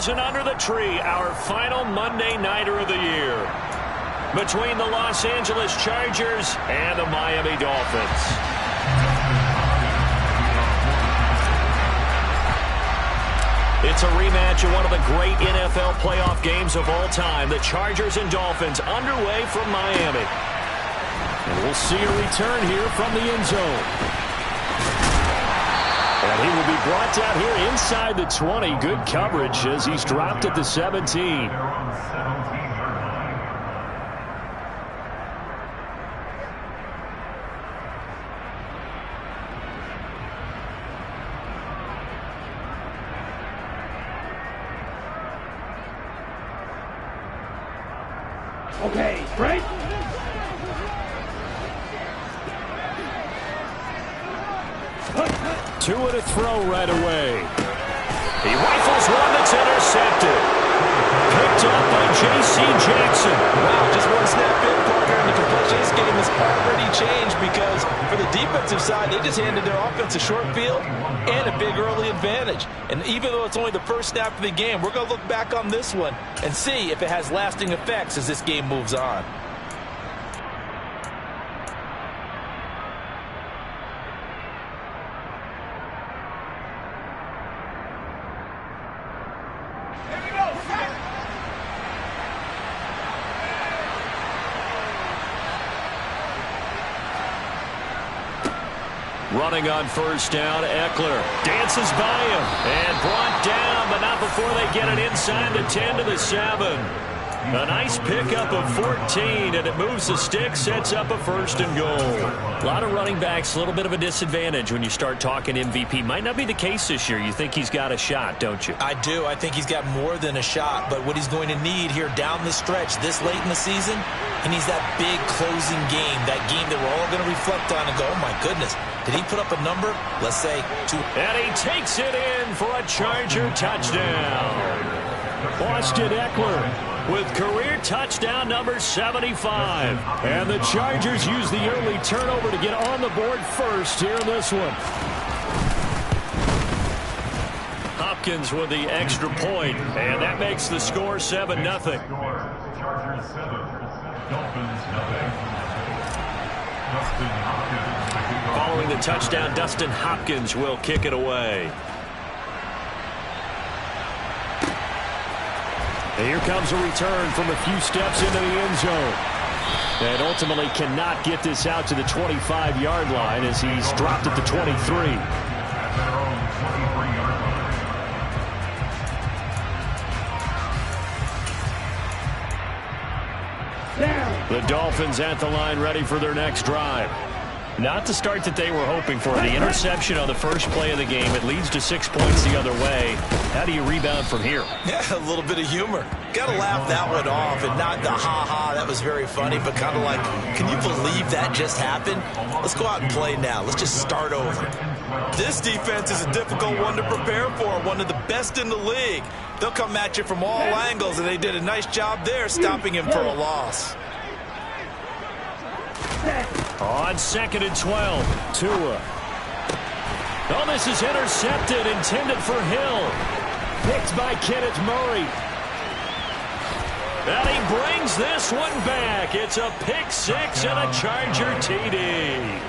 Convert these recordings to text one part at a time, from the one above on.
dozen under the tree, our final Monday Nighter of the year, between the Los Angeles Chargers and the Miami Dolphins. It's a rematch of one of the great NFL playoff games of all time. The Chargers and Dolphins underway from Miami. And we'll see a return here from the end zone. And he will be brought down here inside the 20. Good coverage as he's dropped at the 17. Okay, right? Two and a throw right away. He rifles one that's intercepted. Picked up by J.C. Jackson. Wow, just one snap in, partner, and the complexion of this game has already changed because for the defensive side, they just handed their offense a short field and a big early advantage. And even though it's only the first snap of the game, we're going to look back on this one and see if it has lasting effects as this game moves on. Running on first down, Eckler dances by him and brought down, but not before they get it inside the 10 to the 7. A nice pickup of 14, and it moves the stick, sets up a first and goal. A lot of running backs, a little bit of a disadvantage when you start talking MVP. Might not be the case this year. You think he's got a shot, don't you? I do. I think he's got more than a shot, but what he's going to need here down the stretch this late in the season, he needs that big closing game, that game that we're all going to reflect on and go, oh my goodness, did he put up a number? Let's say 2. And he takes it in for a Charger touchdown. Austin Eckler with career touchdown number 75. And the Chargers use the early turnover to get on the board first here in this one. Hopkins with the extra point, and that makes the score 7-0. Chargers 7, Dolphins 0. Following the touchdown, Dustin Hopkins will kick it away. And here comes a return from a few steps into the end zone. And ultimately cannot get this out to the 25-yard line as he's dropped at the 23. At their own 23-yard line. The Dolphins at the line ready for their next drive. Not the start that they were hoping for. The interception on the first play of the game. It leads to 6 points the other way. How do you rebound from here? Yeah, a little bit of humor. Got to laugh that one off and not the ha-ha. That was very funny, but kind of like, can you believe that just happened? Let's go out and play now. Let's just start over. This defense is a difficult one to prepare for, one of the best in the league. They'll come at you from all angles, and they did a nice job there stopping him for a loss. On 2nd and 12, Tua. Oh, this is intercepted, intended for Hill. Picked by Kenneth Murray. And he brings this one back. It's a pick six and a Charger TD.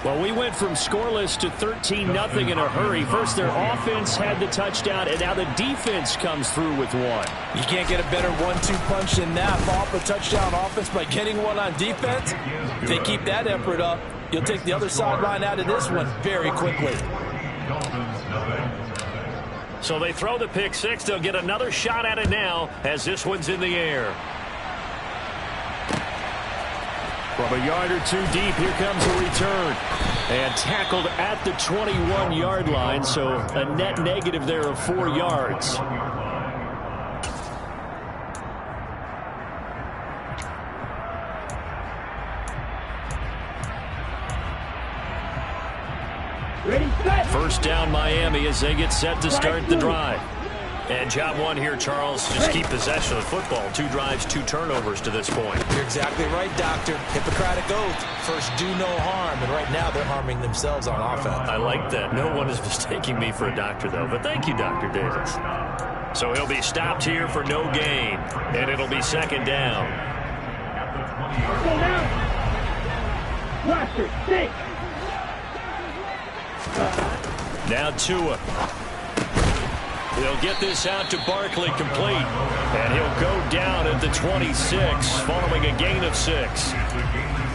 Well, we went from scoreless to 13-0 in a hurry. First, their offense had the touchdown, and now the defense comes through with one. You can't get a better 1-2 punch than that. Off a touchdown offense by getting one on defense. If they keep that effort up, you'll take the other sideline out of this one very quickly. So they throw the pick six. They'll get another shot at it now as this one's in the air. From a yard or two deep, here comes a return. And tackled at the 21-yard line, so a net negative there of 4 yards. Ready, set. First down Miami as they get set to start the drive. And job one here, Charles, just keep possession of the football. 2 drives, 2 turnovers to this point. You're exactly right, Doctor. Hippocratic oath. First, do no harm. And right now, they're harming themselves on offense. I like that. No one is mistaking me for a doctor, though. But thank you, Dr. Davis. So he'll be stopped here for no gain. And it'll be second down. Go down. Blaster, stick. Now Tua. He'll get this out to Barkley complete. And he'll go down at the 26, following a gain of 6.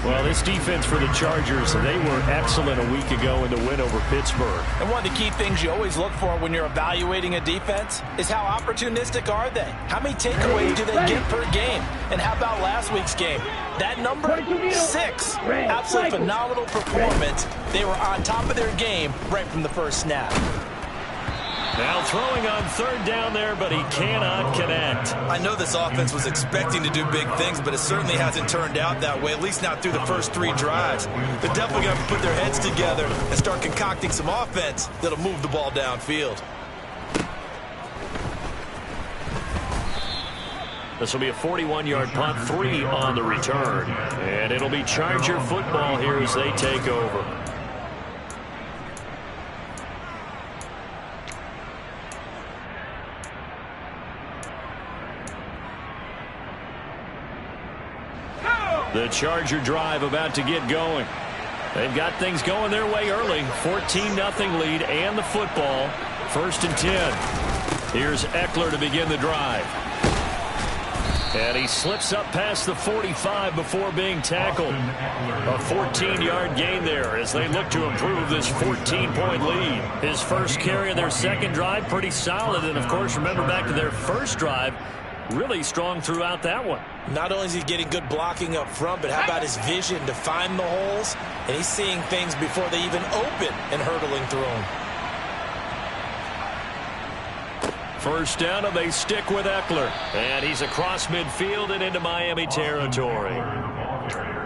Well, this defense for the Chargers, they were excellent a week ago in the win over Pittsburgh. And one of the key things you always look for when you're evaluating a defense is how opportunistic are they? How many takeaways do they get per game? And how about last week's game? That number, 6. Absolutely phenomenal performance. They were on top of their game right from the first snap. Now throwing on third down there, but he cannot connect. I know this offense was expecting to do big things, but it certainly hasn't turned out that way, at least not through the first 3 drives. They're definitely going to put their heads together and start concocting some offense that'll move the ball downfield. This will be a 41-yard punt, 3 on the return. And it'll be Charger football here as they take over. The Charger drive about to get going. They've got things going their way early. 14-0 lead and the football. 1st and 10. Here's Eckler to begin the drive. And he slips up past the 45 before being tackled. A 14-yard gain there as they look to improve this 14-point lead. His first carry of their second drive, pretty solid. And, of course, remember back to their first drive, really strong throughout that one. Not only is he getting good blocking up front, but how about his vision to find the holes? And he's seeing things before they even open and hurdling through them. First down, and they stick with Eckler. And he's across midfield and into Miami territory.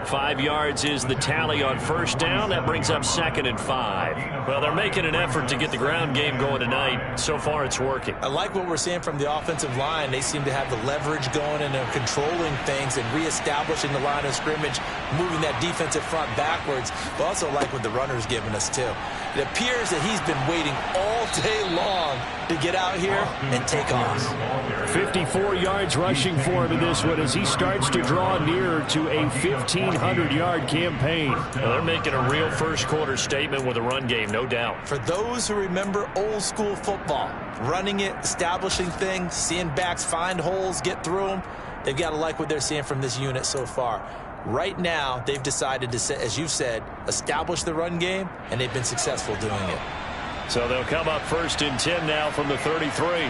5 yards is the tally on first down. That brings up 2nd and 5. Well, they're making an effort to get the ground game going tonight. So far, it's working. I like what we're seeing from the offensive line. They seem to have the leverage going and they're controlling things and reestablishing the line of scrimmage, moving that defensive front backwards. But also like what the runner's giving us, too. It appears that he's been waiting all day long to get out here and take off. 54 yards rushing for him in this one as he starts to draw nearer to a 1,500-yard campaign. Well, they're making a real first-quarter statement with a run game, no doubt. For those who remember old-school football, running it, establishing things, seeing backs find holes, get through them, they've got to like what they're seeing from this unit so far. Right now, they've decided to, as you've said, establish the run game, and they've been successful doing it. So they'll come up 1st and 10 now from the 33.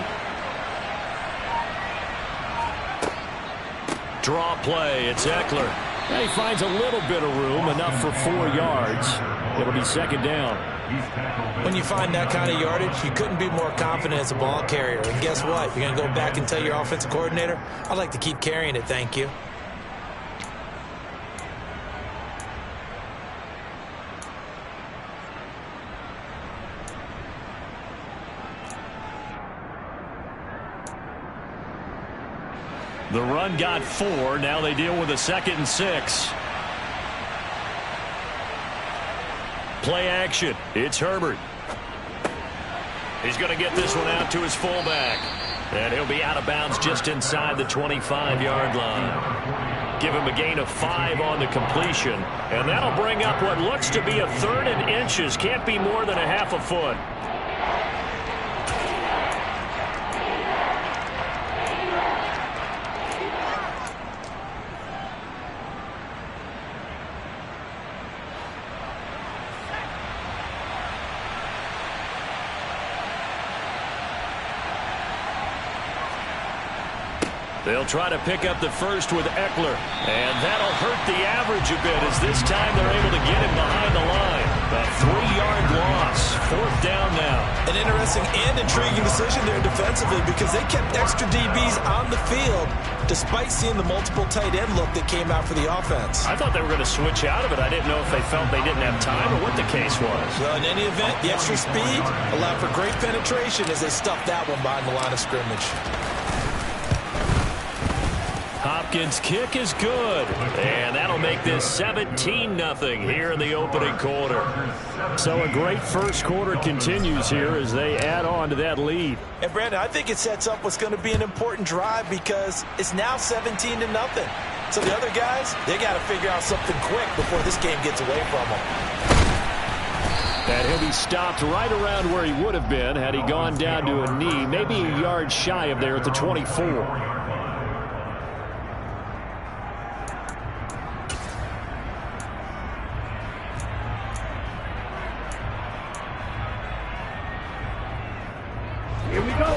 Draw play. It's Eckler. And he finds a little bit of room, enough for 4 yards. It'll be 2nd down. When you find that kind of yardage, you couldn't be more confident as a ball carrier. And guess what? You're going to go back and tell your offensive coordinator, I'd like to keep carrying it, thank you. The run got 4. Now they deal with a 2nd and 6. Play action. It's Herbert. He's going to get this one out to his fullback. And he'll be out of bounds just inside the 25-yard line. Give him a gain of 5 on the completion. And that'll bring up what looks to be a 3rd and inches. Can't be more than a half a foot. They'll try to pick up the first with Eckler. And that'll hurt the average a bit as this time they're able to get him behind the line. A 3-yard loss. 4th down now. An interesting and intriguing decision there defensively because they kept extra DBs on the field despite seeing the multiple tight end look that came out for the offense. I thought they were going to switch out of it. I didn't know if they felt they didn't have time or what the case was. Well, in any event, the extra speed allowed for great penetration as they stuffed that one behind the line of scrimmage. Hopkins' kick is good, and that'll make this 17-0 here in the opening quarter. So a great first quarter continues here as they add on to that lead. And Brandon, I think it sets up what's going to be an important drive because it's now 17-0. So the other guys, they got to figure out something quick before this game gets away from them. And he'll be stopped right around where he would have been had he gone down to a knee, maybe a yard shy of there at the 24.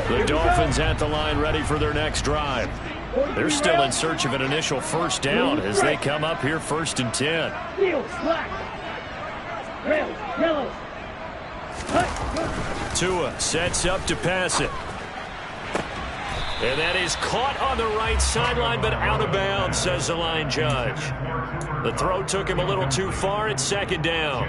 The Dolphins at the line ready for their next drive. They're still in search of an initial first down as they come up here 1st and 10. Tua sets up to pass it. And that is caught on the right sideline, but out of bounds, says the line judge. The throw took him a little too far. It's 2nd down.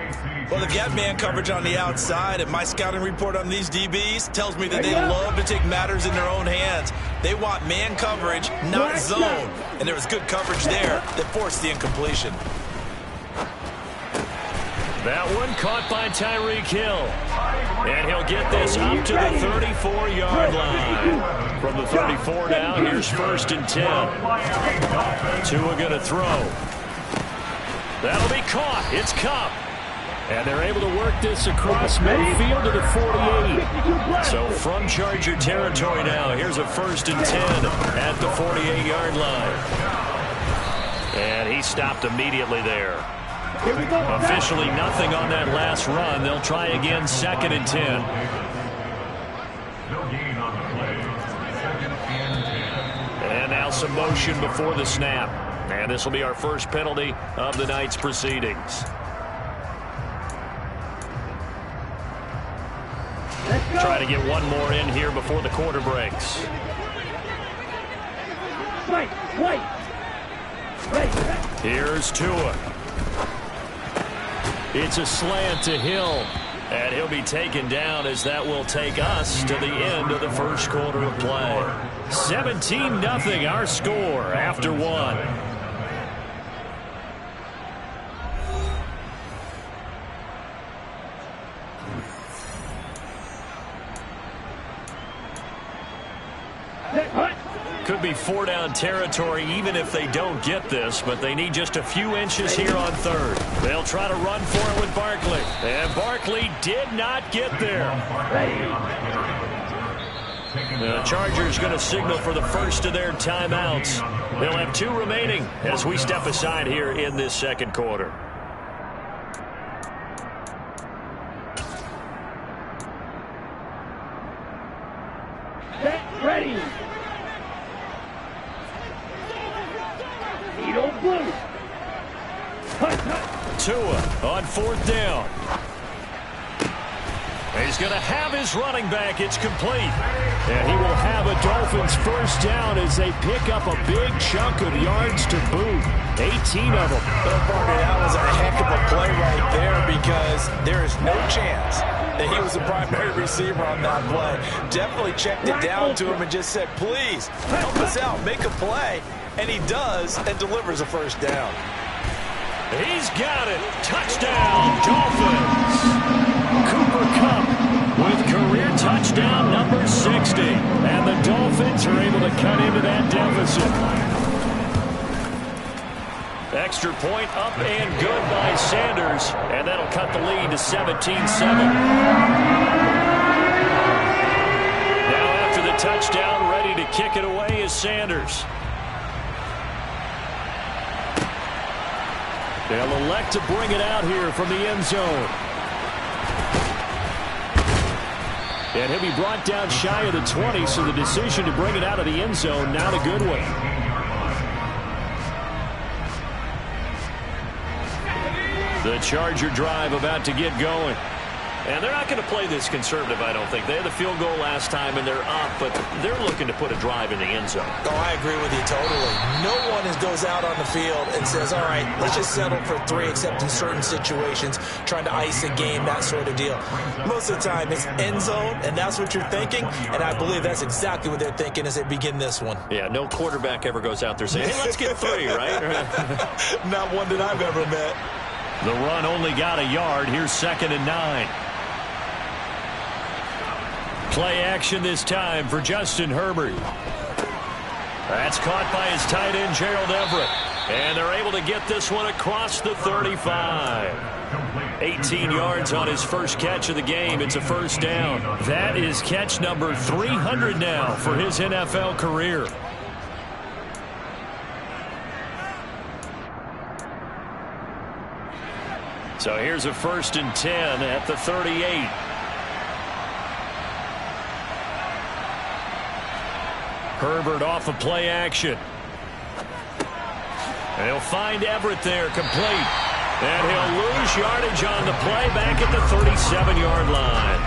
Well, they've got man coverage on the outside, and my scouting report on these DBs tells me that they love to take matters in their own hands. They want man coverage, not zone. And there was good coverage there that forced the incompletion. That one caught by Tyreek Hill. And he'll get this up to the 34-yard line. From the 34 now, here's 1st and 10. Tua going to throw. That'll be caught. It's Kupp. And they're able to work this across midfield to the 48. So from Charger territory now, here's a 1st and 10 at the 48-yard line. And he stopped immediately there. Officially nothing on that last run. They'll try again 2nd and 10. And now some motion before the snap. And this will be our first penalty of the night's proceedings. Try to get one more in here before the quarter breaks. Here's Tua. It's a slant to Hill. And he'll be taken down as that will take us to the end of the first quarter of play. 17-0 our score after one. Could be 4-down territory even if they don't get this, but they need just a few inches here on 3rd. They'll try to run for it with Barkley. And Barkley did not get there. The Chargers going to signal for the first of their timeouts. They'll have 2 remaining as we step aside here in this second quarter. Ready. Tua on 4th down. He's going to have his running back. It's complete. And he will have a Dolphins first down as they pick up a big chunk of yards to boot. 18 of them. Well, Barney, that was a heck of a play right there because there is no chance that he was the primary receiver on that play. Definitely checked it down to him and just said, please, help us out, make a play. And he does and delivers a first down. He's got it. Touchdown, Dolphins. Cooper Kupp with career touchdown number 60. And the Dolphins are able to cut into that deficit. Extra point up and good by Sanders. And that'll cut the lead to 17-7. Now after the touchdown, ready to kick it away is Sanders. They'll elect to bring it out here from the end zone. And he'll be brought down shy of the 20, so the decision to bring it out of the end zone, not a good one. The Charger drive about to get going. And they're not going to play this conservative, I don't think. They had the field goal last time, and they're up, but they're looking to put a drive in the end zone. Oh, I agree with you totally. No one goes out on the field and says, all right, let's just settle for 3, except in certain situations, trying to ice a game, that sort of deal. Most of the time, it's end zone, and that's what you're thinking, and I believe that's exactly what they're thinking as they begin this one. Yeah, no quarterback ever goes out there saying, hey, let's get 3, right? Not one that I've ever met. The run only got a yard. Here's 2nd and 9. Play action this time for Justin Herbert. That's caught by his tight end, Gerald Everett. And they're able to get this one across the 35. 18 yards on his first catch of the game. It's a first down. That is catch number 300 now for his NFL career. So here's a 1st and 10 at the 38. Herbert off of play action. They'll find Everett there, complete. And he'll lose yardage on the play back at the 37-yard line.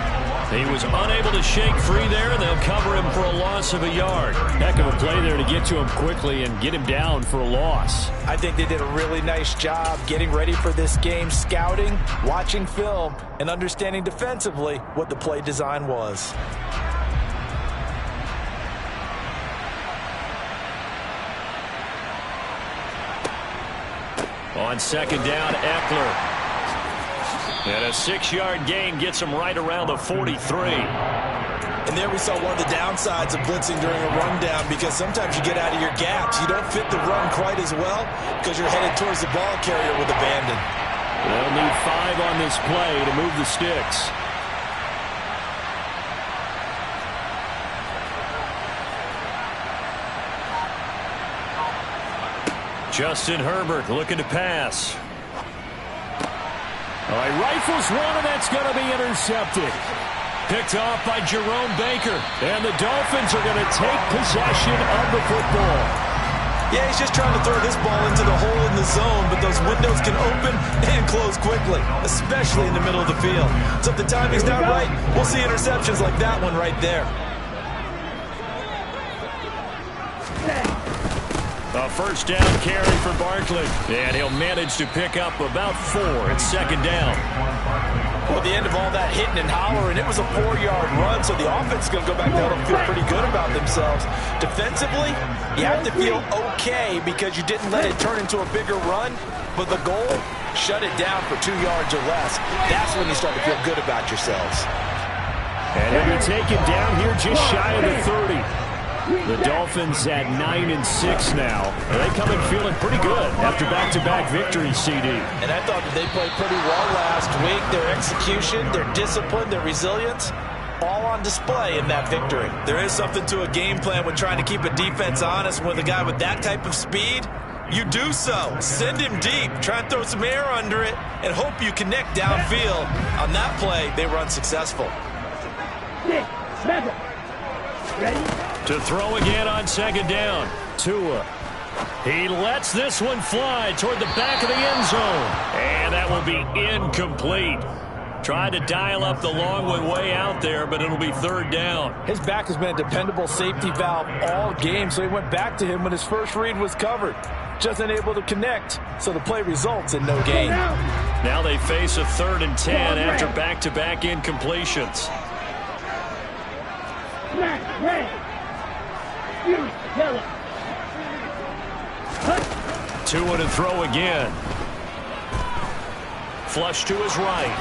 He was unable to shake free there, and they'll cover him for a loss of a yard. Heck of a play there to get to him quickly and get him down for a loss. I think they did a really nice job getting ready for this game, scouting, watching film, and understanding defensively what the play design was. On 2nd down, Eckler. And a 6-yard gain gets him right around the 43. And there we saw one of the downsides of blitzing during a rundown, because sometimes you get out of your gaps. You don't fit the run quite as well because you're headed towards the ball carrier with abandon. They'll need 5 on this play to move the sticks. Justin Herbert looking to pass. All right, rifles one, and that's going to be intercepted. Picked off by Jerome Baker. And the Dolphins are going to take possession of the football. Yeah, he's just trying to throw this ball into the hole in the zone, but those windows can open and close quickly, especially in the middle of the field. So if the timing's not right, we'll see interceptions like that one right there. A first down carry for Barkley. And he'll manage to pick up about 4 at 2nd down. Well, at the end of all that hitting and hollering, it was a 4-yard run, so the offense is going to go back down and feel pretty good about themselves. Defensively, you have to feel okay because you didn't let it turn into a bigger run, but the goal, shut it down for 2 yards or less. That's when you start to feel good about yourselves. And he'll be taken down here just shy of the 30. The Dolphins at 9-6 now. They come in feeling pretty good after back-to-back victories, CD. And I thought that they played pretty well last week. Their execution, their discipline, their resilience, all on display in that victory. There is something to a game plan with trying to keep a defense honest. With a guy with that type of speed, you do so. Send him deep. Try and throw some air under it and hope you connect downfield. On that play, they were unsuccessful. Ready? To throw again on 2nd down. Tua. He lets this one fly toward the back of the end zone. And that will be incomplete. Tried to dial up the long one way out there, but it'll be 3rd down. His back has been a dependable safety valve all game, so he went back to him when his first read was covered. Just unable to connect, so the play results in no gain. Now they face a 3rd and 10 after back-to-back incompletions. Tua to throw again. Flush to his right.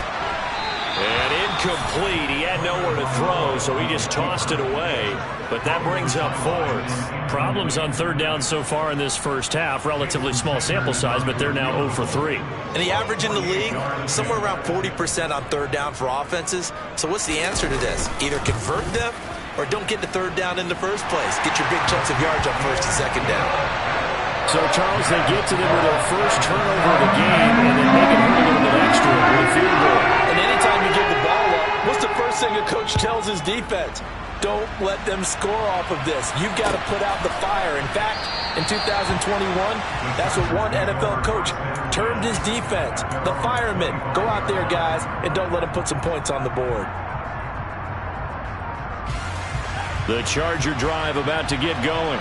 And incomplete. He had nowhere to throw, so he just tossed it away. But that brings up 4th. Problems on 3rd down so far in this first half. Relatively small sample size, but they're now 0 for 3. And the average in the league, somewhere around 40% on 3rd down for offenses. So what's the answer to this? Either convert them or don't get to 3rd down in the first place. Get your big chunks of yards on 1st and 2nd down. So, Charles, they get to them with their first turnover of the game, and then they can hurt a little bit extra with a field goal. And anytime you give the ball up, what's the first thing a coach tells his defense? Don't let them score off of this. You've got to put out the fire. In fact, in 2021, that's what one NFL coach termed his defense. The firemen. Go out there, guys, and don't let them put some points on the board. The Charger drive about to get going.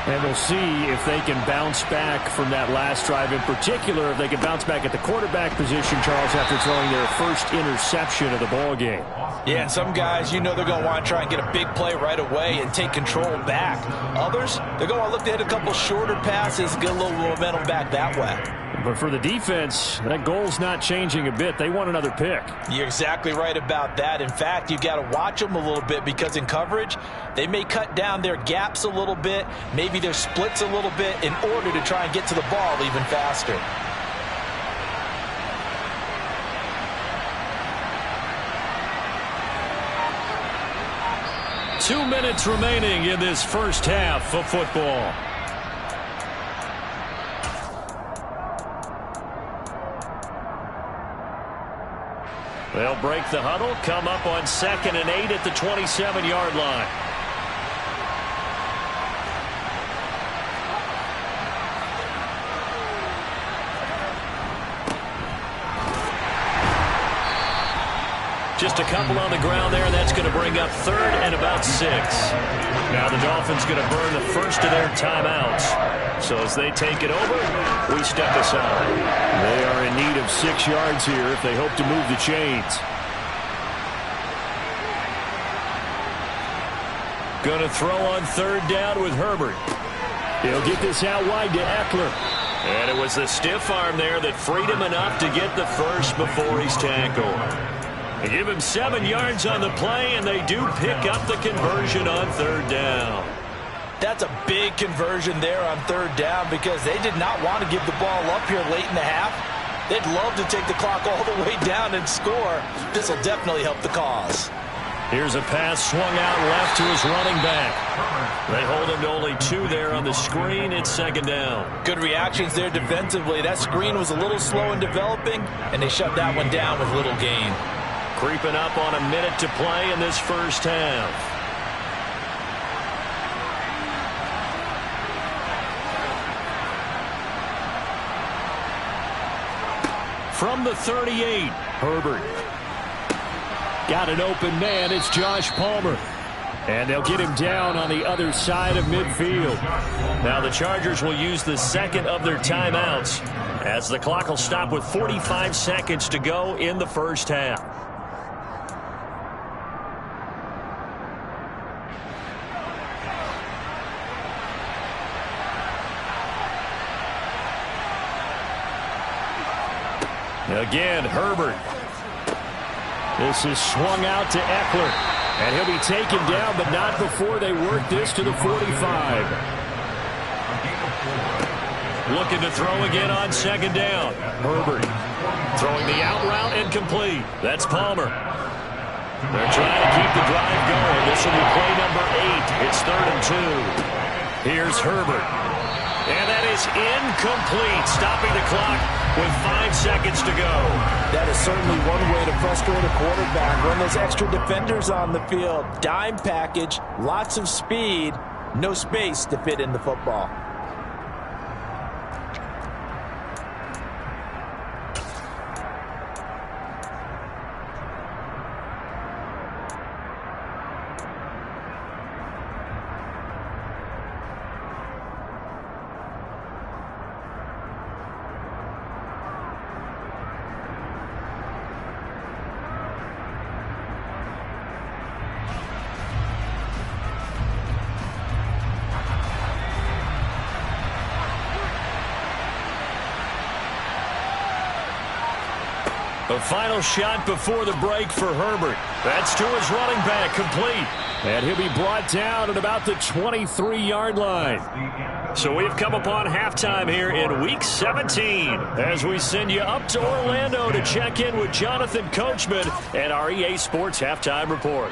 And we'll see if they can bounce back from that last drive. In particular, if they can bounce back at the quarterback position, Charles, after throwing their first interception of the ball game. Yeah, and some guys, you know they're going to want to try and get a big play right away and take control back. Others, they're going to look to hit a couple shorter passes, get a little momentum back that way. But for the defense, that goal's not changing a bit. They want another pick. You're exactly right about that. In fact, you've got to watch them a little bit because in coverage, they may cut down their gaps a little bit, maybe their splits a little bit in order to try and get to the ball even faster. Two minutes remaining in this first half of football. They'll break the huddle, come up on 2nd and 8 at the 27-yard line. Just a couple on the ground there, and that's going to bring up 3rd and about 6. Now the Dolphins going to burn the first of their timeouts. So as they take it over, we step aside. They are in need of 6 yards here if they hope to move the chains. Going to throw on 3rd down with Herbert. He'll get this out wide to Eckler. And it was the stiff arm there that freed him enough to get the first before he's tackled. They give him 7 yards on the play, and they do pick up the conversion on 3rd down. That's a big conversion there on 3rd down because they did not want to give the ball up here late in the half. They'd love to take the clock all the way down and score. This will definitely help the cause. Here's a pass swung out left to his running back. They hold him to only 2 there on the screen. It's 2nd down. Good reactions there defensively. That screen was a little slow in developing, and they shut that one down with little gain. Creeping up on a minute to play in this first half. From the 38, Herbert. Got an open man. It's Josh Palmer. And they'll get him down on the other side of midfield. Now the Chargers will use the 2nd of their timeouts as the clock will stop with 45 seconds to go in the first half. Again, Herbert. This is swung out to Eckler. And he'll be taken down, but not before they work this to the 45. Looking to throw again on 2nd down. Herbert throwing the out route and complete. That's Palmer. They're trying to keep the drive going. This will be play number 8. It's 3rd and 2. Here's Herbert. And that is incomplete, stopping the clock with 5 seconds to go. That is certainly one way to frustrate a quarterback. When there's extra defenders on the field, dime package, lots of speed, no space to fit in the football. The final shot before the break for Herbert. That's to his running back, complete. And he'll be brought down at about the 23-yard line. So we've come upon halftime here in Week 17 as we send you up to Orlando to check in with Jonathan Coachman and our EA Sports Halftime Report.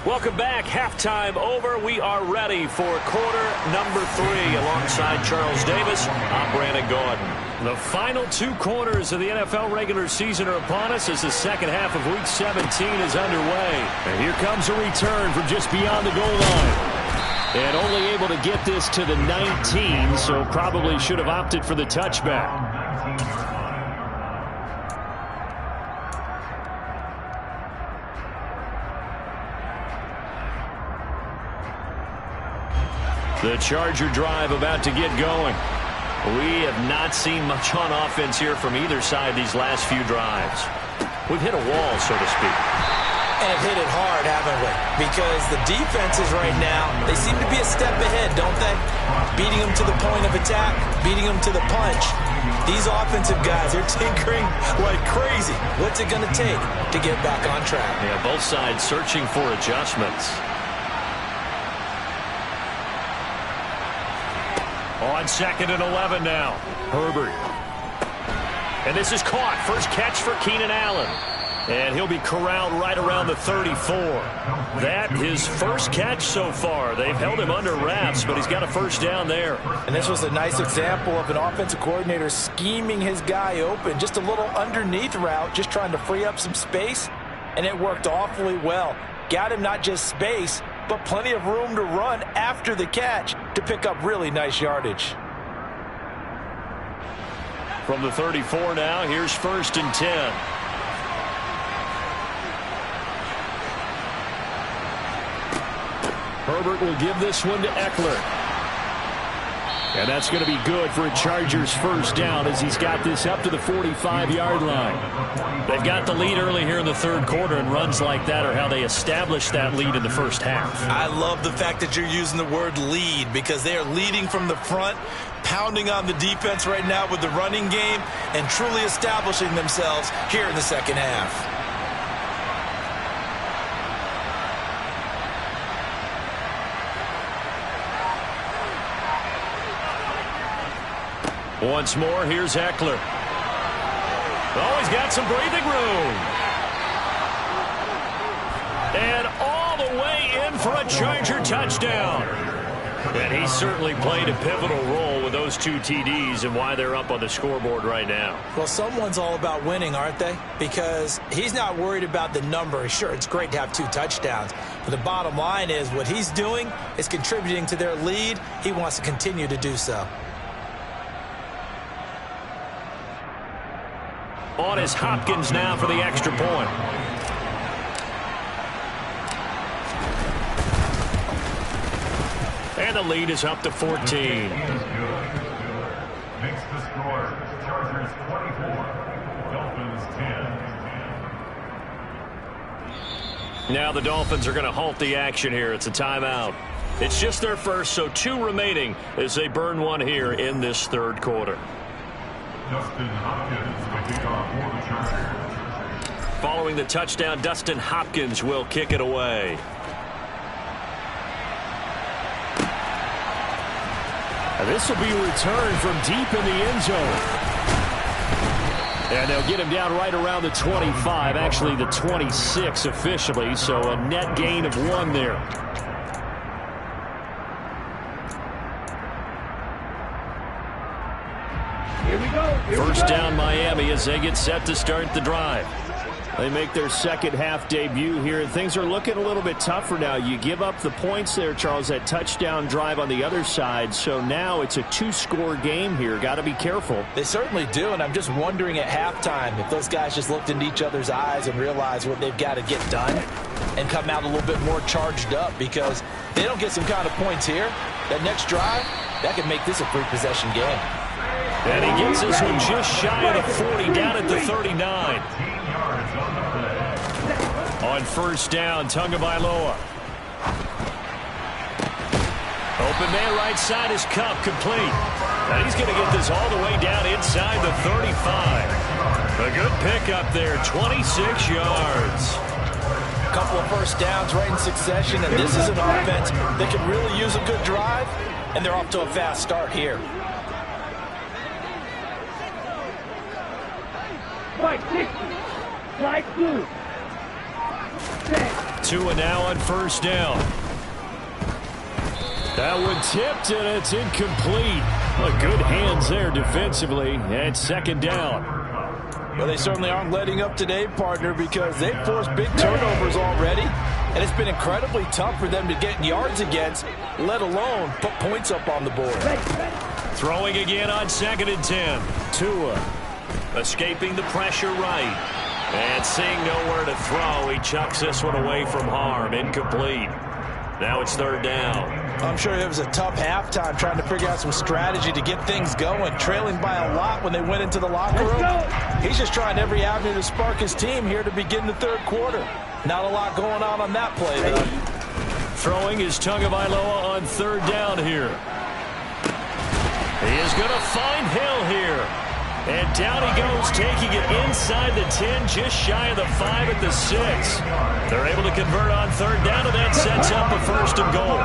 Welcome back. Halftime over. We are ready for quarter number 3 alongside Charles Davis. I'm Brandon Gordon. The final 2 quarters of the NFL regular season are upon us as the second half of Week 17 is underway. And here comes a return from just beyond the goal line. And only able to get this to the 19, so probably should have opted for the touchback. The Charger drive about to get going. We have not seen much on offense here from either side these last few drives. We've hit a wall, so to speak. And hit it hard, haven't we? Because the defenses right now, they seem to be a step ahead, don't they? Beating them to the point of attack, beating them to the punch. These offensive guys, they're tinkering like crazy. What's it going to take to get back on track? Yeah, both sides searching for adjustments. On 2nd and 11 now. Herbert. And this is caught. First catch for Keenan Allen. And he'll be corralled right around the 34. That his first catch so far. They've held him under wraps, but he's got a first down there. And this was a nice example of an offensive coordinator scheming his guy open. Just a little underneath route, just trying to free up some space. And it worked awfully well. Got him not just space, but plenty of room to run after the catch to pick up really nice yardage. From the 34 now, here's 1st and 10. Herbert will give this one to Eckler. And that's going to be good for a Chargers first down as he's got this up to the 45-yard line. They've got the lead early here in the 3rd quarter, and runs like that are how they establish that lead in the first half. I love the fact that you're using the word lead because they are leading from the front, pounding on the defense right now with the running game, and truly establishing themselves here in the second half. Once more, here's Eckler. Oh, he's got some breathing room. And all the way in for a Charger touchdown. And he certainly played a pivotal role with those 2 TDs and why they're up on the scoreboard right now. Well, someone's all about winning, aren't they? Because he's not worried about the number. Sure, it's great to have 2 touchdowns. But the bottom line is what he's doing is contributing to their lead. He wants to continue to do so. On is Hopkins now for the extra point. And the lead is up to 14. Makes the score. Chargers 24. Dolphins 10. Now the Dolphins are going to halt the action here. It's a timeout. It's just their first, so 2 remaining as they burn one here in this 3rd quarter. Dustin Hopkins will kick off for the Chargers. Following the touchdown, Dustin Hopkins will kick it away. And this will be returned from deep in the end zone. And they'll get him down right around the 25, actually the 26 officially, so a net gain of 1 there. Here we go. First down Miami as they get set to start the drive. They make their second half debut here, and things are looking a little bit tougher now. You give up the points there, Charles, that touchdown drive on the other side. So now it's a 2-score game here. Got to be careful. They certainly do, and I'm just wondering at halftime if those guys just looked into each other's eyes and realized what they've got to get done and come out a little bit more charged up, because they don't get some kind of points here. That next drive, that could make this a 3-possession game. And he gets this one just shy of the 40, down at the 39. On first down, Tagovailoa. Open man right side is Cup, complete. And he's going to get this all the way down inside the 35. A good pickup there, 26 yards. A couple of first downs right in succession, and this is an offense that can really use a good drive, and they're off to a fast start here. Mike, 60. Slide through. 2 and now on first down. That one tipped, and it's incomplete. Well, good hands there defensively, and second down. Well, they certainly aren't letting up today, partner, because they've forced big turnovers already, and it's been incredibly tough for them to get yards against, let alone put points up on the board. Throwing again on 2nd and 10. Tua Escaping the pressure right. And seeing nowhere to throw, he chucks this one away from harm. Incomplete. Now it's 3rd down. I'm sure it was a tough halftime trying to figure out some strategy to get things going, trailing by a lot when they went into the locker room. He's just trying every avenue to spark his team here to begin the 3rd quarter. Not a lot going on that play, though. Throwing is Tagovailoa on 3rd down here. He is going to find Hill here. And down he goes, taking it inside the 10, just shy of the 5 at the 6. They're able to convert on 3rd down, and that sets up a 1st and goal.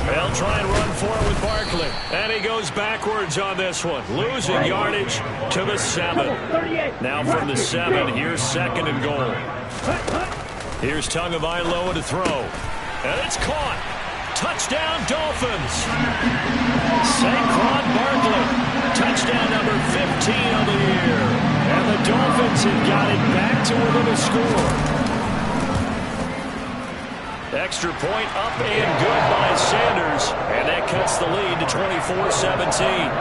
They'll try and run for it with Barkley. And he goes backwards on this one, losing yardage to the 7. Now from the 7, here's 2nd and goal. Here's Tagovailoa to throw. And it's caught. Touchdown, Dolphins. Saquon Barkley. Touchdown number 15 on the year. And the Dolphins have got it back to within a score. Extra point up and good by Sanders. And that cuts the lead to 24-17.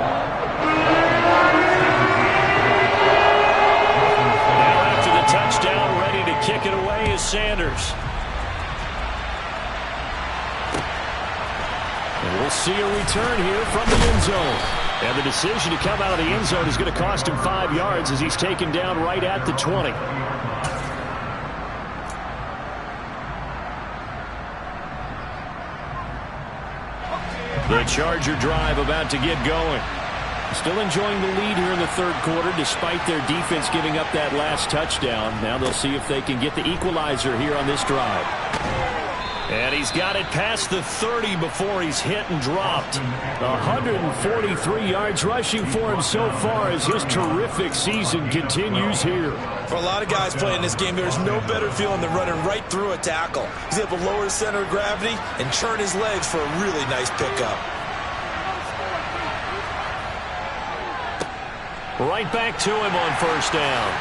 Now after the touchdown, ready to kick it away is Sanders. We'll see a return here from the end zone. And the decision to come out of the end zone is going to cost him 5 yards as he's taken down right at the 20. The Charger drive about to get going. Still enjoying the lead here in the 3rd quarter despite their defense giving up that last touchdown. Now they'll see if they can get the equalizer here on this drive. And he's got it past the 30 before he's hit and dropped. 143 yards rushing for him so far as his terrific season continues here. For a lot of guys playing this game, there's no better feeling than running right through a tackle. He's able to lower his center of gravity and churn his legs for a really nice pickup. Right back to him on 1st down.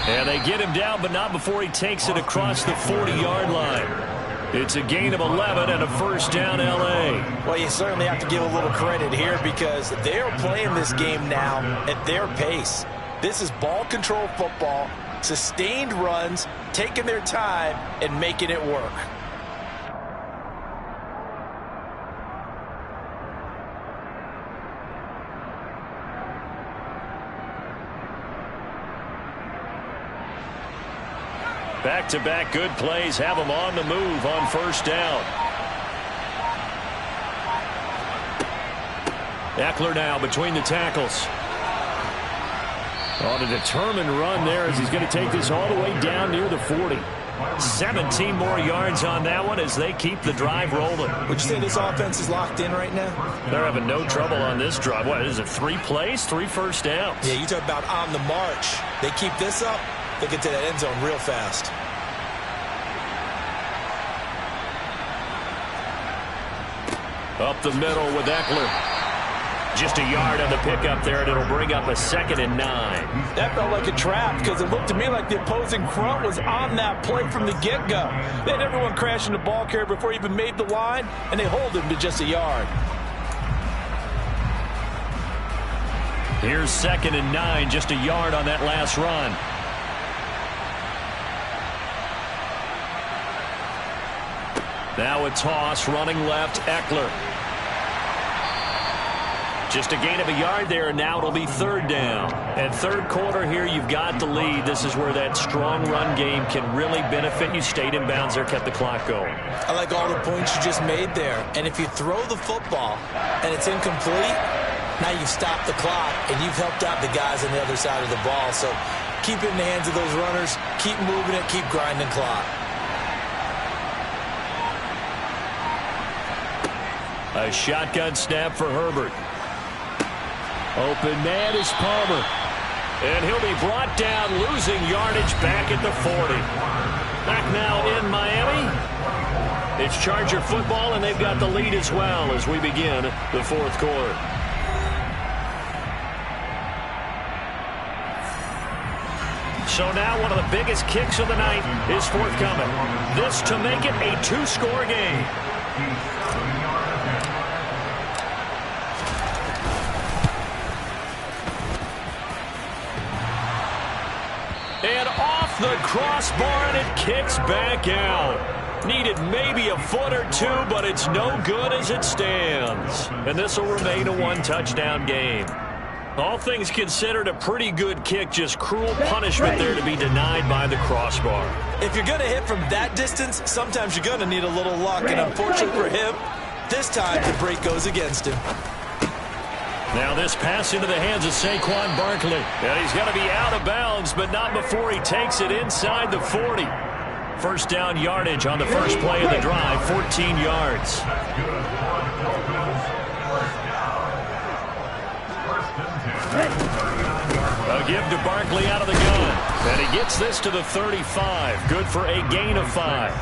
And they get him down, but not before he takes it across the 40-yard line. It's a gain of 11 and a 1st down, L.A. Well, you certainly have to give a little credit here because they're playing this game now at their pace. This is ball control football, sustained runs, taking their time, and making it work. Back-to-back good plays have them on the move on 1st down. Eckler now between the tackles. On a determined run there as he's going to take this all the way down near the 40. 17 more yards on that one as they keep the drive rolling. Would you say this offense is locked in right now? They're having no trouble on this drive. What is it, 3 plays, 3 first downs? Yeah, you talk about on the march. They keep this up, they get to that end zone real fast. Up the middle with Eckler. Just a yard on the pickup there, and it'll bring up a 2nd and 9. That felt like a trap because it looked to me like the opposing front was on that play from the get-go. They had everyone crashing the ball carrier before he even made the line, and they hold him to just a yard. Here's 2nd and 9, just a yard on that last run. Now a toss, running left, Eckler. Just a gain of a yard there, and now it'll be 3rd down. And 3rd quarter here, you've got the lead. This is where that strong run game can really benefit you. Stayed in bounds there, kept the clock going. I like all the points you just made there. And if you throw the football and it's incomplete, now you've stopped the clock and you've helped out the guys on the other side of the ball. So keep it in the hands of those runners, keep moving it, keep grinding clock. A shotgun snap for Herbert. Open man is Palmer. And he'll be brought down, losing yardage back at the 40. Back now in Miami. It's Charger football, and they've got the lead as well as we begin the fourth quarter. So now one of the biggest kicks of the night is forthcoming. This to make it a two-score game. And off the crossbar, and it kicks back out. Needed maybe a foot or two, but it's no good as it stands. And this will remain a one-touchdown game. All things considered, a pretty good kick, just cruel punishment there to be denied by the crossbar. If you're going to hit from that distance, sometimes you're going to need a little luck. And unfortunately for him, this time the break goes against him. Now this pass into the hands of Saquon Barkley. And he's going to be out of bounds, but not before he takes it inside the 40. First down yardage on the first play of the drive, 14 yards. A give to Barkley out of the gun. And he gets this to the 35. Good for a gain of 5.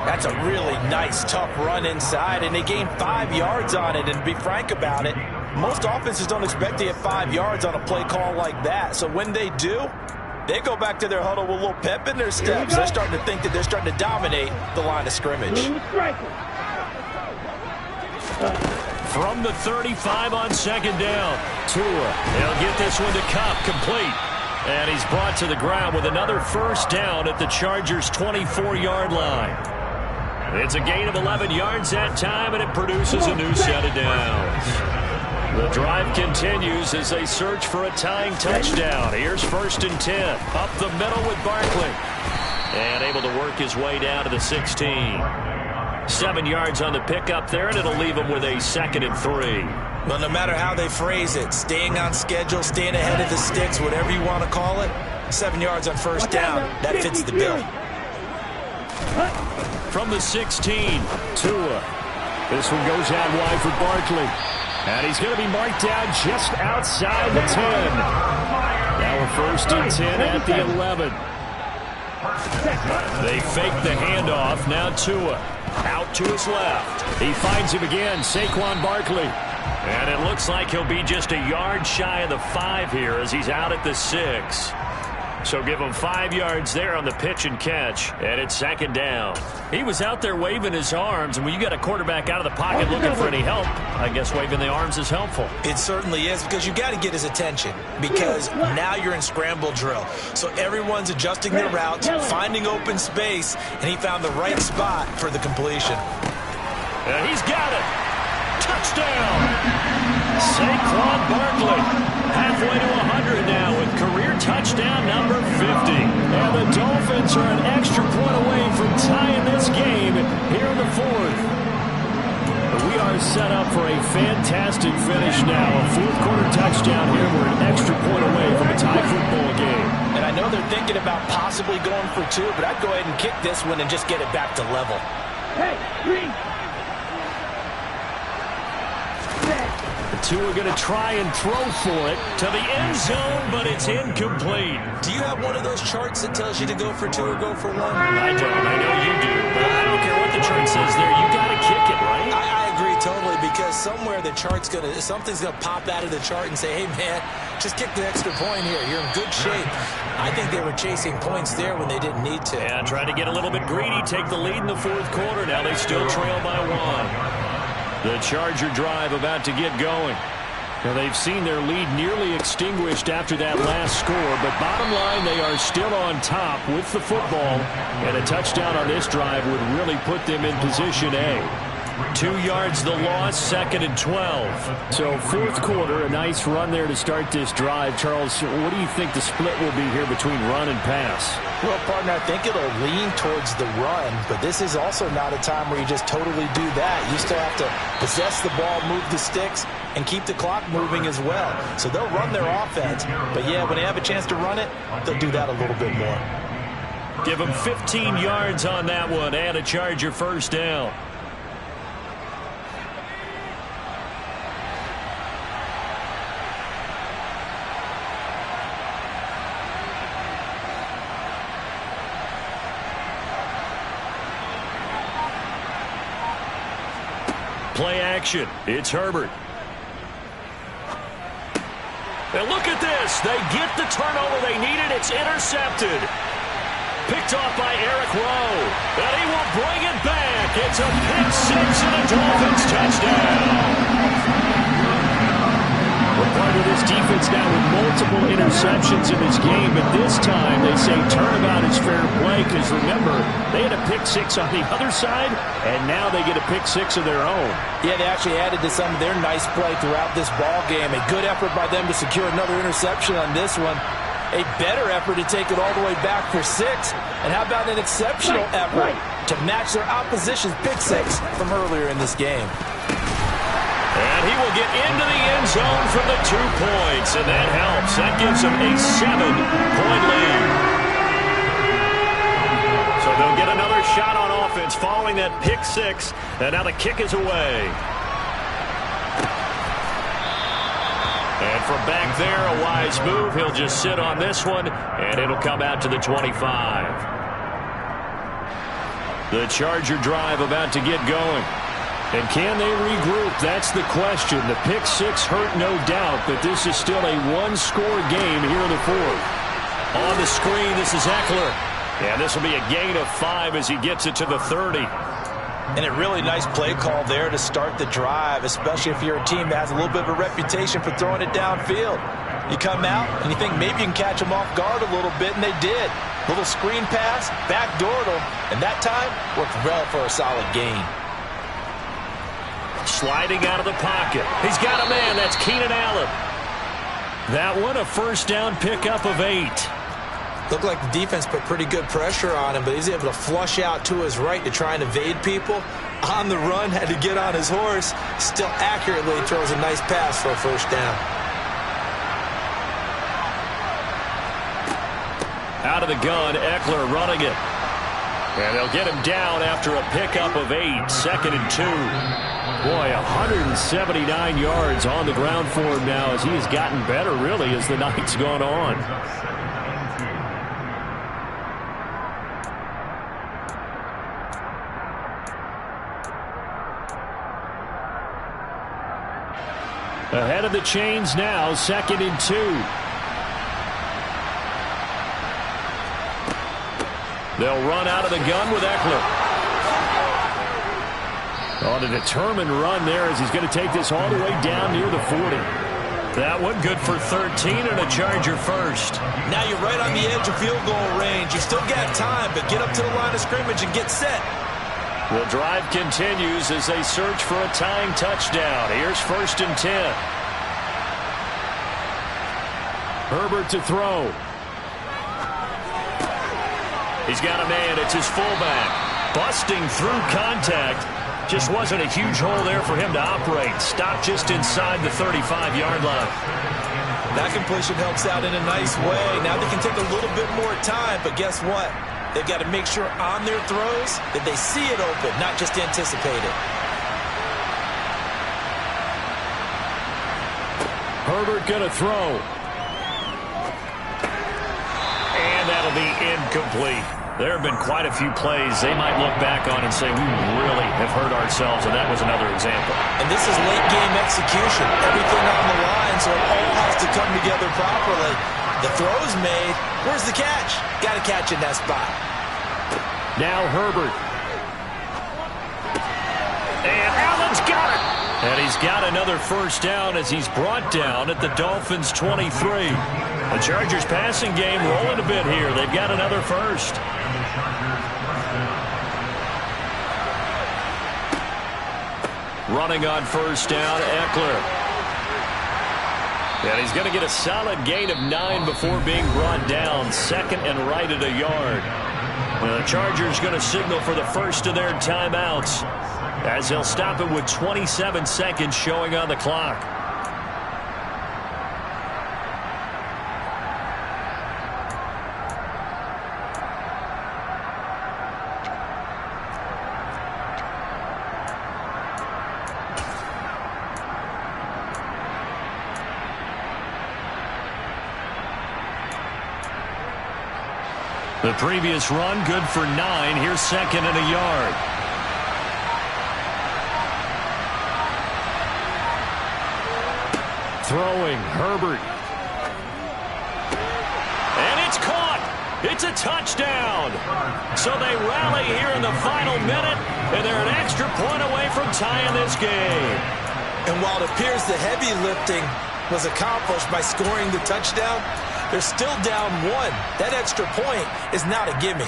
That's a really nice, tough run inside, and they gained 5 yards on it. And to be frank about it, most offenses don't expect to get 5 yards on a play call like that. So when they do, they go back to their huddle with a little pep in their steps. They're starting to think that they're starting to dominate the line of scrimmage. From the 35 on second down, Tua. They'll get this one to Cup, complete. And he's brought to the ground with another first down at the Chargers' 24-yard line. It's a gain of 11 yards that time, and it produces a new set of downs. The drive continues as they search for a tying touchdown. Here's 1st and 10. Up the middle with Barkley. And able to work his way down to the 16. 7 yards on the pickup there, and it'll leave him with a 2nd and 3. Well, no matter how they phrase it, staying on schedule, staying ahead of the sticks, whatever you want to call it, 7 yards on first down, that fits the bill. From the 16, Tua. This one goes out wide for Barkley. And he's going to be marked down just outside the 10. Now a 1st and 10 at the 11. They fake the handoff. Now Tua out to his left. He finds him again, Saquon Barkley. And it looks like he'll be just a yard shy of the 5 here as he's out at the 6. So give him 5 yards there on the pitch and catch, and it's 2nd down. He was out there waving his arms, and when you got a quarterback out of the pocket looking for any help, I guess waving the arms is helpful. It certainly is, because you got to get his attention, because now you're in scramble drill. So everyone's adjusting their routes, finding open space, and he found the right spot for the completion. And he's got it. Touchdown! Saquon Barkley, halfway to 100 now with career touchdown number 50. And the Dolphins are an extra point away from tying this game here in the 4th. We are set up for a fantastic finish now. A 4th quarter touchdown here. We're an extra point away from a tie football game. And I know they're thinking about possibly going for 2, but I'd go ahead and kick this one and just get it back to level. Hey, green. Two are going to try and throw for it to the end zone, but it's incomplete. Do you have one of those charts that tells you to go for 2 or go for 1? I don't. I know you do, but I don't care what the chart says there. You got to kick it, right? I agree totally, because somewhere the chart's something's going to pop out of the chart and say, hey, man, just kick the extra point here. You're in good shape. I think they were chasing points there when they didn't need to. Yeah, trying to get a little bit greedy, take the lead in the 4th quarter. Now they still trail by 1. The Charger drive about to get going. Now they've seen their lead nearly extinguished after that last score, but bottom line, they are still on top with the football, and a touchdown on this drive would really put them in position A. 2 yards the loss, 2nd and 12. So 4th quarter, a nice run there to start this drive. Charles, what do you think the split will be here between run and pass? Well, partner, I think it'll lean towards the run, but this is also not a time where you just totally do that. You still have to possess the ball, move the sticks, and keep the clock moving as well. So they'll run their offense, but yeah, when they have a chance to run it, they'll do that a little bit more. Give them 15 yards on that one and a Charger first down. play action. It's Herbert. And look at this. They get the turnover they needed. It's intercepted. Picked off by Eric Rowe. And he will bring it back. It's a pick six and a Dolphins touchdown. We're part of this defense now with multiple interceptions in this game, but this time they say turnabout is fair play because, remember, they had a pick six on the other side, and now they get a pick six of their own. Yeah, they actually added to some of their nice play throughout this ball game. A good effort by them to secure another interception on this one. A better effort to take it all the way back for six. And how about an exceptional effort to match their opposition's pick six from earlier in this game. And he will get into the end zone from the 2 points, and that helps. That gives them a 7-point lead. So they'll get another shot on offense following that pick six, and now the kick is away. And from back there, a wise move. He'll just sit on this one, and it'll come out to the 25. The Charger drive about to get going. And can they regroup? That's the question. The pick six hurt, no doubt, but this is still a one-score game here in the fourth. On the screen, this is Eckler. And this will be a gain of 5 as he gets it to the 30. And a really nice play call there to start the drive, especially if you're a team that has a little bit of a reputation for throwing it downfield. You come out and you think maybe you can catch them off guard a little bit, and they did. Little screen pass, backdoored them, and that time worked well for a solid gain. Sliding out of the pocket. He's got a man. That's Keenan Allen. That one, a first down pickup of 8. Looked like the defense put pretty good pressure on him, but he's able to flush out to his right to try and evade people. On the run, had to get on his horse. Still accurately throws a nice pass for a first down. Out of the gun, Eckler running it. And they'll get him down after a pickup of 8, 2nd and 2. Boy, 179 yards on the ground for him now as he has gotten better, really, as the night's gone on. Ahead of the chains now, 2nd and 2. They'll run out of the gun with Eckler. On a determined run there as he's going to take this all the way down near the 40. That one good for 13 and a Charger first. Now you're right on the edge of field goal range. You still got time, but get up to the line of scrimmage and get set. The drive continues as they search for a tying touchdown. Here's 1st and 10. Herbert to throw. He's got a man. It's his fullback. Busting through contact. Just wasn't a huge hole there for him to operate. Stopped just inside the 35-yard line. That completion helps out in a nice way. Now they can take a little bit more time, but guess what? They've got to make sure on their throws that they see it open, not just anticipate it. Herbert going to throw. And that'll be incomplete. There have been quite a few plays they might look back on and say, we really have hurt ourselves, and that was another example. And this is late-game execution. Everything on the line, so it all has to come together properly. The throw's made. Where's the catch? Got to catch in that spot. Now Herbert. And Allen's got it. And he's got another first down as he's brought down at the Dolphins' 23. The Chargers passing game rolling a bit here. They've got another first. Running on first down, Eckler. And he's going to get a solid gain of 9 before being brought down. 2nd and right at a yard. And the Chargers going to signal for the first of their timeouts as they'll stop it with 27 seconds showing on the clock. The previous run, good for 9. Here's 2nd and a yard. Throwing, Herbert. And it's caught. It's a touchdown. So they rally here in the final minute, and they're an extra point away from tying this game. And while it appears the heavy lifting was accomplished by scoring the touchdown, they're still down one. That extra point is not a gimme.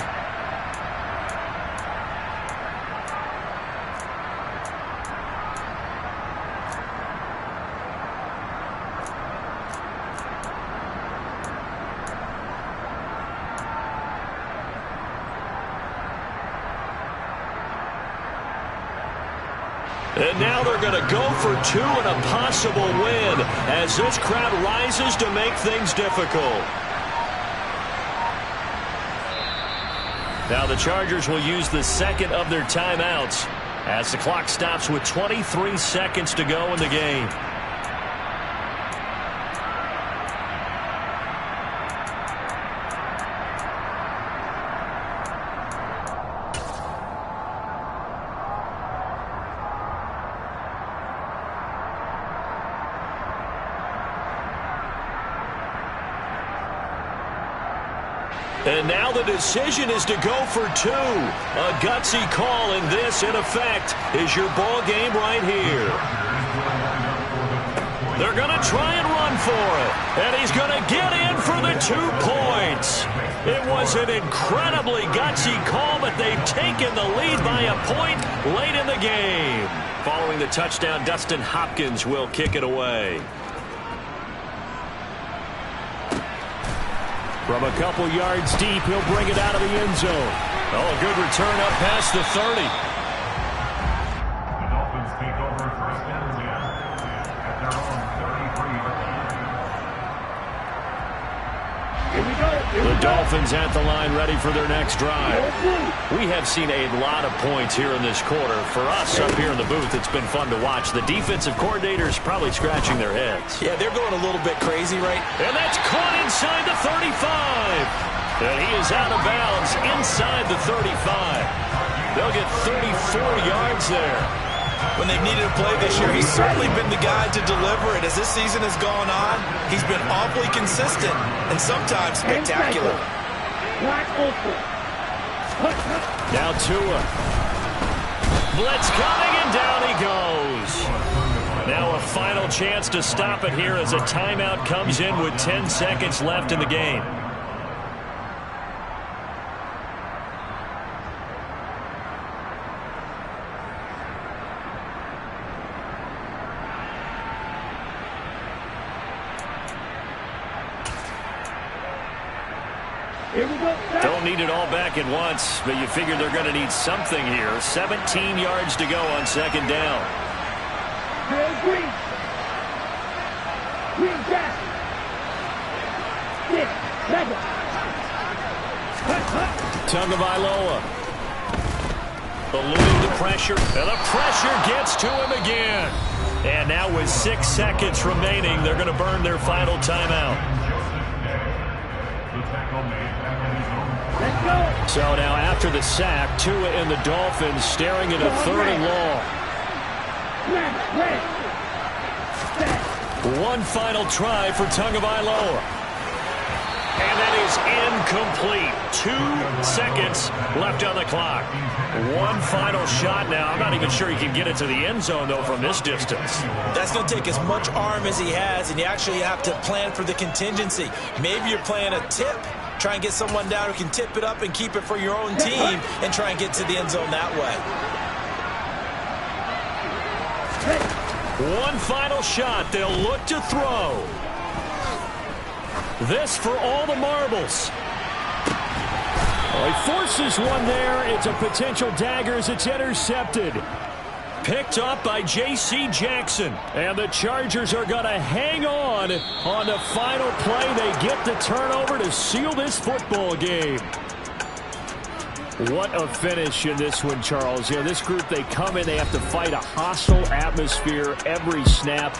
And now they're going to go for two and a possible win as this crowd rises to make things difficult. Now the Chargers will use the second of their timeouts as the clock stops with 23 seconds to go in the game. And now the decision is to go for two. A gutsy call, and this, in effect, is your ball game right here. They're going to try and run for it. And he's going to get in for the 2 points. It was an incredibly gutsy call, but they've taken the lead by a point late in the game. Following the touchdown, Dustin Hopkins will kick it away. From a couple yards deep, he'll bring it out of the end zone. Oh, a good return up past the 30. The Dolphins take over first and 10 at their own 33. Here we go. The Dolphins at the line, ready for their next drive. We have seen a lot of points here in this quarter. For us up here in the booth, it's been fun to watch. The defensive coordinators probably scratching their heads. Yeah, they're going a little bit crazy, right? And that's caught inside the 35. And he is out of bounds inside the 35. They'll get 34 yards there. When they've needed a play this year, he's certainly been the guy to deliver it. As this season has gone on, he's been awfully consistent and sometimes spectacular. Now Tua. Blitz coming, and down he goes. Now a final chance to stop it here as a timeout comes in with 10 seconds left in the game. Here we go. Don't need it all back at once, but you figure they're going to need something here. 17 yards to go on second down. Green. Green Jackson. 6, 7. Tagovailoa eluding the pressure, and the pressure gets to him again. And now with 6 seconds remaining, they're going to burn their final timeout. Let's go. So now after the sack, Tua and the Dolphins staring at a 3rd and long. One final try for Tagovailoa. And that is incomplete. 2 seconds left on the clock. One final shot now. I'm not even sure he can get it to the end zone, though, from this distance. That's going to take as much arm as he has, and you actually have to plan for the contingency. Maybe you're playing a tip. Try and get someone down who can tip it up and keep it for your own team and try and get to the end zone that way. One final shot. They'll look to throw. This for all the marbles. Well, he forces one there. It's a potential dagger as it's intercepted. Picked up by J.C. Jackson. And the Chargers are going to hang on the final play. They get the turnover to seal this football game. What a finish in this one, Charles. You know, this group, they come in, they have to fight a hostile atmosphere every snap.